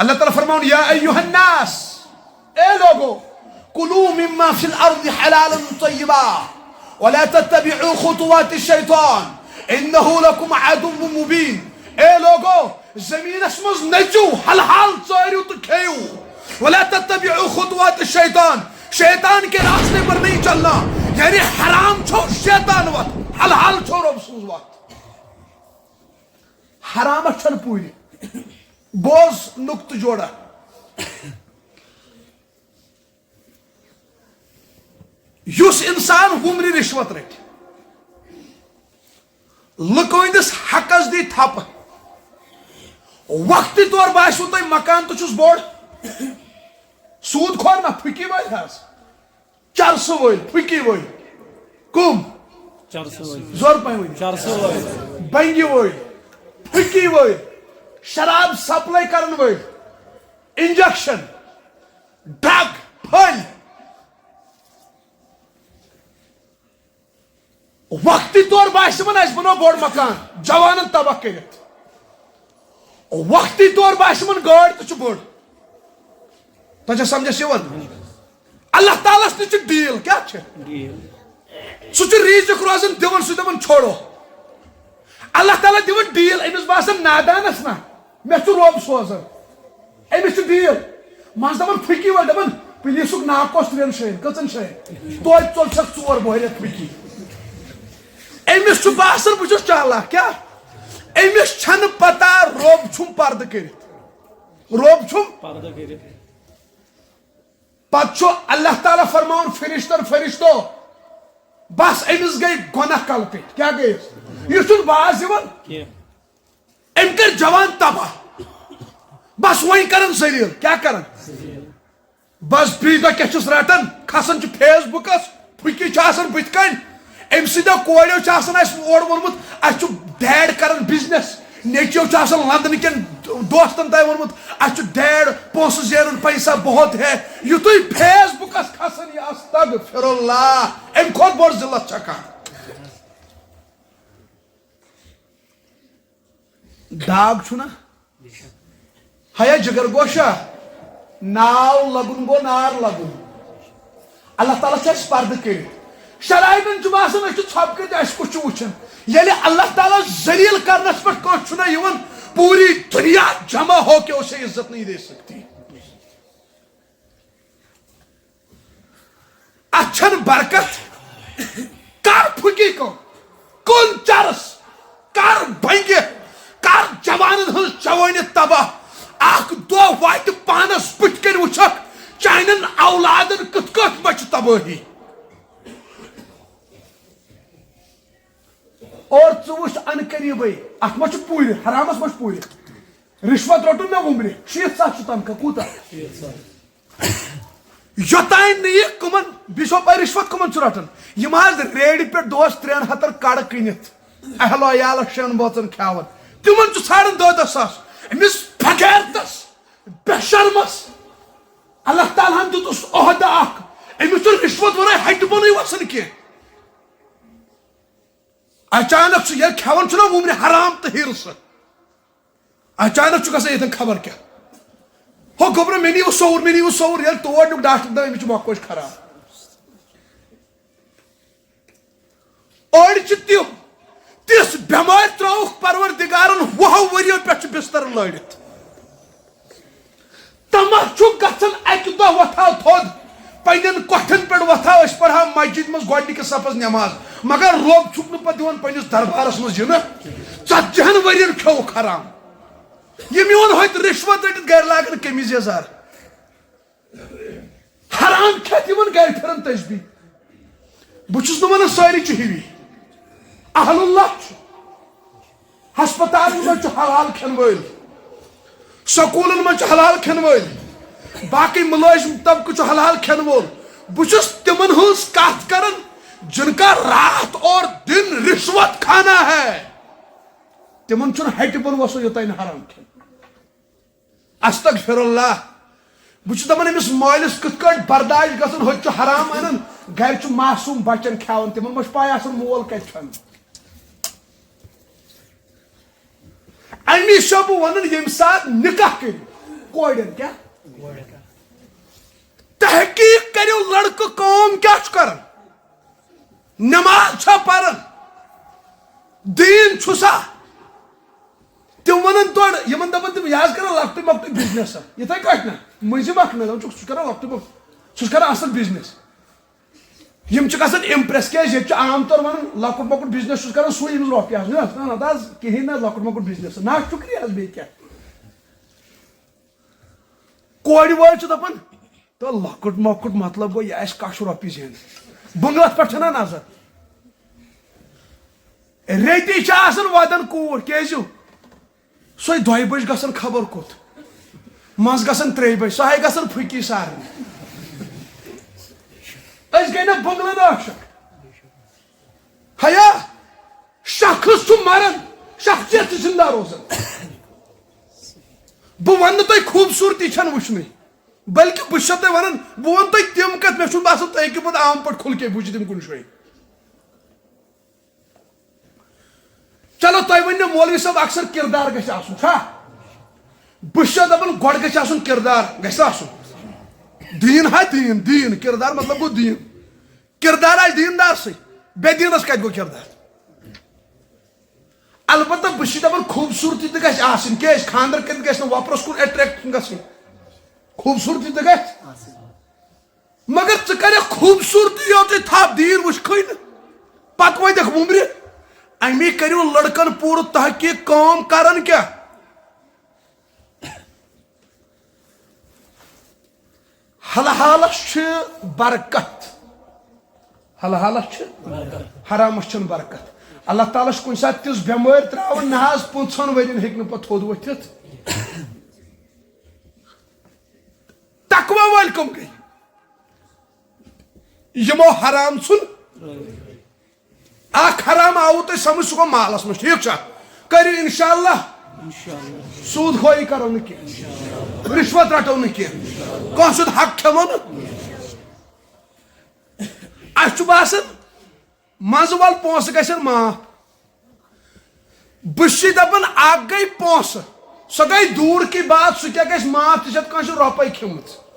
اللہ تعالیٰ فرماؤن یا ایوہ الناس، اے لوگو، کلوا مما فی الارض حلالا طیبا ولا تتبعوا خطوات الشیطان انہو لکم عدو مبین. اے لوگو، زمین اسمز نچو، حلحال ژٲرِو تہٕ کھیو. ولا تتبعوا خطوات الشیطان، شیطان کے راستے پر نہیں چلنا. یعنی حرام چھو شیطان وات، حلحال چھو رب سوز وات. حرام چھن پوری بوز نقط جوڑا. یس انسان ہمری رشوت رٹ، لکندس حقس دی تھپ، وقتی طور باسو تہ مکان تو چھس بوڑ، سود کھور نا پھکی ول حس، چرسہ ول پھکی ول، کم زور پہ ول، بنگہ ول، پھکی ول، شراب سپلائی کرن ول، انجیکشن، ڈرگ، پھل. وقتی طور باسمن اس بنو بوڑ مکان جوانن تباہ کرت، وقتی طور باسمن گاڑ تو بوڑ. تجھے سمجھس یوان اللہ تعالیٰ تہ ڈیل کیا سہ ریزق روزان دون سہ دپان چھوڑو. اللہ تعالیٰ دون ڈیل امس باسان نادانس نا مے رب سوزان امس ڈیل مز دپان پھکی ول دپان پولیسک ناو کس 3 جاین کٔژن جاین توتہِ ژول چھکھ 4 بہرت پھکی. امس باسان بہ چھس چالاک کیا امس چھن پتہ رب چھم پردٕ کرت، رب چھم پردٕ کرت. پتہ اللہ تعالیٰ فرماؤن فرشتو بس امس گئی گناہ کلپٹ کیا گئی یہ چھن باز یوان ام کر جوان تباہ بس وہیں کرن ذلیل کیا کرن بس بیدہ کیا چھس رٹن کھسن چھ فیس بکس پھکی چھ بت کن ام سیدھا کوڑیو چھ اور ورمت اس ڈیڈ کرن بزنس نیچیو لندن کن دوستن تہ ورمت ڈیڈ پونسہ زینن پیسہ بہت ہے یتھے فیس بکس کھسن یہ استغفر اللہ ام کھوت بوڑ ذلت چھکا. داغ چھنا ہیا جگر گوشا ناو لگن گو نار لگن. اللہ تعالیٰ چھ پردہ کرت شرائطن باسان اس ژھپ کر اس کچھ وچن ییٚلہِ اللہ تعالیٰ ذلیل کرنس پہ چھُنہ یِوان پوری دنیا جمع ہو کے اسے عزت نہیں دے سکتی. اچھن برکت کر پھکی کو کن چرس کر بنگہ کر جوان ہز جوانی تباہ اخ دہ وات پانس بت کن وچھک چانن اولادن کت کت بچ تباہی. اور ثوچ ان قریبی ات مچ پوری حرامس مچ پوری رشوت رٹن میں عمر 60,000 تنخواہ کوتا یوتان یہ کمن بیسو پہ رشوت کمن رٹان یم ریڑ پہ دوس 3 ہتر کڑ کنت اہل عیال 6 بوتن کھاون تمن ژھانڈان 10 ساس. امس فقیرتس بے شرمس اللہ تعالیٰ ہن دتس عہدہ اخ امس رشوت ورائے ہٹ بنی وسن کی. اچانک یہ کھیون چھنا عمر حرام تو ہرس اچانک گھان یہ خبر کیا ہو گوبر مے نیو سور یل تور نیو ڈاکٹر دپ امس مکوش خراب. اڑ تس بٮ۪مارِ ترٛٲوُکھ پروردگارن 20 ؤرۍیو پٮ۪ٹھ چھُ بستر لٲڑِتھ تمہ چھُ گژھان اکہِ دۄہ وۄتھاو تھوٚد پنن کٹھن پہ وتھاو اس پڑھا مسجد مز گۄڈنِکِس صفس نماز مگر رب چھُکھ نہٕ پتہٕ دِوان پننِس دربارس مز یِنہٕ 40 ؤرین کھیوٚوُکھ حرام. یہ میون ہوت رشوت رٹت گھر لاگن قمیض یزار حرام کھیت یمن گھر پھرن تسبیح. بہ چھُس نہٕ ونان سٲری چھِ ہِوی اہل اللہ چھُ ہسپتالن منٛز چھُ حلال کھٮ۪ن وٲلۍ سکوٗلن منٛز چھُ حلال کھٮ۪ن وٲلۍ باقی ملازم طبقہ چھُ حلال کھٮ۪ن وول. بہ چھُس تمن ہٕنٛز کتھ کران جن کا رات اور دن رشوت کھانا ہے تمن چھُنہٕ ہٹہِ بۄن وسو یوٚتانۍ حرام کھٮ۪ن. استغفر اللہ. بہ چھُس دپان أمِس مٲلِس کِتھ کٲٹھۍ برداش گژھان ہوٚتہِ چھُ حرام انان گھرِ چھُ معصوٗم بچن کھٮ۪وان تمن ما چھُ پاے آسان مول کتہِ چھُ انان. امی چھُ بہٕ ونان ییٚمہِ ساتہٕ نکاح کٔرِو کورین کیا تحقیق کرو لڑکہ کام کیا کرن نماز چھا پرن دین چھسا تم ونن توڑ یمن دپن تم یاز کرن لکٹی مکٹی بزنس یتھے کٹ نا مجھے مکھ نا سہ کران لکٹی مکٹی سہ کران اصل بزنس یم چھ گژھان امپریس کیازِ ییٚتہِ چھُ عام طور ونان لۄکُٹ مۄکُٹ بزنس چھُس کران سُے ییٚمِس رۄپیہِ آسان نہ حظ کِہیٖنۍ نہ لۄکُٹ مۄکُٹ بزنس نا شُکریہ حظ بیٚیہِ کیٛاہ کورِ وٲلۍ چھِ دپان تہٕ لۄکُٹ مۄکُٹ مطلب گوٚو یہِ آسہِ کَش رۄپیہِ زینٕنۍ بنگلس پٮ۪ٹھ چھنا نظر ریٚتی چھِ آسان ودان کوٗر کیازِ سۄے 2 بجہِ گژھان خبر کوٚت منٛز گژھان 3 بجہِ سۄ ہاے گژھان پھٕکی سارنٕے أسۍ گٔے نا بنگلن عاشق حیا شخص چھُ مران شخصیت چھِ زندہ روزان بہٕ ونہٕ نہٕ تۄہہِ خوٗبصوٗرتی چھنہٕ وٕچھنٕے بلکہِ بہٕ چھُسو تۄہہِ ونان بہٕ ونہٕ تۄہہِ تِم کتھ مےٚ چھُنہٕ باسان تُہۍ ہیٚکِو پتہٕ عام پٲٹھۍ کھُل کے بوٗزِتھ تِم کُنہِ جایہِ چلو تۄہہِ ؤنِو مولوی صٲب اکثر کردار گژھِ آسُن چھا بہٕ چھُسو دپان گۄڈٕ گژھِ آسُن کردار گژھِ آسُن دین ہا دین دین کردار مطلب گوٚو دین کردار آسہِ دیندارسٕے بے دیٖنس کتہِ گوٚو کردار البتہ بہٕ چھُس دپان خوٗبصوٗرتی تہِ گژھِ آسٕنۍ کیازِ خاندر کٔرِتھ گژھِ نہٕ وۄپرس کُن اٹریکٹ گژھٕنۍ خوٗبصوٗرتی تہِ گژھِ مگر ژٕ کرکھ خوٗبصوٗرتی یوتُے تھپ دیٖن وٕچھکھٕے نہٕ پتہٕ وٲتکھ وُمبرِ امی کٔرِو لڑکن پوٗرٕ تحقیٖق کٲم کران کیٛاہ حلحالس چھِ برکت حلحالس چھِ حرامس چھنہٕ برکت اللہ تعالیٰ چھُ کُنہِ ساتہٕ تِژھ بٮ۪مٲرۍ تراوان نہ حظ 15 ؤرین ہیٚکہِ نہٕ پتہٕ تھوٚد ؤتھِتھ تقوا وٲلۍ کٕم گٔے یِمو حرام ژھُن اکھ حرام آوُ تۄہہِ سمجھ سُہ گوٚو مالس منٛز ٹھیٖک چھا کٔرِو انشاءاللہ سوٗد خوٲیی کرو نہٕ کینٛہہ رِشوت رٹو نہٕ کینٛہہ کانٛہہ سُنٛد حق کھٮ۪مو نہٕ اسہِ چھُ باسان منٛزٕ ول پونٛسہٕ گژھن معاف بہٕ چھُس دپان اکھ گٔے پونٛسہٕ سۄ گٔے دوٗر کی بات سُہ کیٛاہ گژھِ معاف ژےٚ چھتھ کٲنٛسہِ رۄپے کھیٚمٕژ